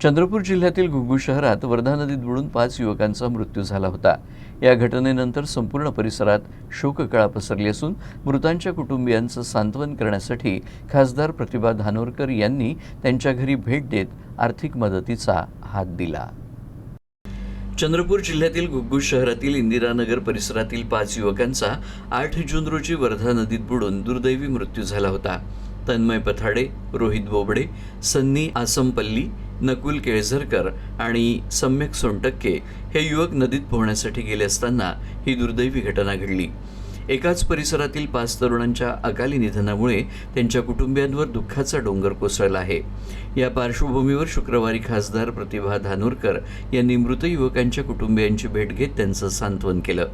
चंद्रपूर जिल्ह्यातील घुग्गू शहरात वर्धा नदीत बुडून 5 युवकांचा मृत्यू झाला होता। या घटनेनंतर संपूर्ण परिसरात शोककळा पसरली असून मृतांच्या कुटुंबियांचं सांत्वन करण्यासाठी खासदार प्रतिभा धानोरकर यांनी त्यांच्या घरी भेट देत आर्थिक मदतीचा हात दिला। चंद्रपूर जिल्ह्यातील घुग्गू शहरातील इंदिरानगर परिसरातील 5 युवकांचा 8 जून रोजी वर्धा नदीत बुडून दुर्दैवी मृत्यू झाला होता। तन्मय पथाडे, रोहित बोबडे, सन्नी आसमपल्ली, नकुल केळझरकर आणि सम्यक सोनटक्के हे युवक नदीत पोहण्यासाठी गेले असताना ही दुर्दैवी घटना घडली। एकाच परिसरातील 5 तरुणांच्या अकाली निधनामुळे त्यांच्या कुटुंबियांवर दुःखाचा डोंगर कोसळला आहे। या पार्श्वभूमीवर शुक्रवारी खासदार प्रतिभा धानोरकर यांनी मृत युवकांच्या कुटुंबियांची भेट घेत त्यांचं सांत्वन केलं।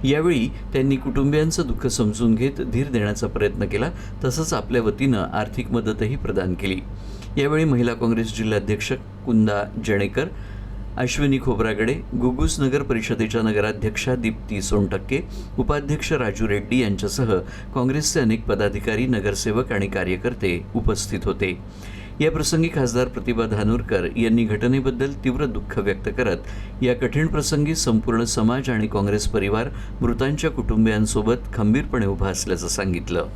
यावेळी त्यांनी कुटुंबियांचं दुःख समजून घेत धीर देण्याचा प्रयत्न केला, तसंच आपल्या वतीनं आर्थिक मदतही प्रदान केली। यावेळी महिला काँग्रेस जिल्हाध्यक्ष कुंदा जणेकर, अश्विनी खोब्रागडे, घुग्गूस नगर परिषदेच्या नगराध्यक्षा दीप्ती सोनटक्के, उपाध्यक्ष राजू रेड्डी यांच्यासह काँग्रेसचे अनेक पदाधिकारी, नगरसेवक आणि कार्यकर्ते उपस्थित होते। या प्रसंगी खासदार प्रतिभा धानोरकर यांनी घटनेबद्दल तीव्र दुःख व्यक्त करत या कठीण प्रसंगी संपूर्ण समाज आणि काँग्रेस परिवार मृतांच्या कुटुंबियांसोबत खंबीरपणे उभा असल्याचं सांगितलं।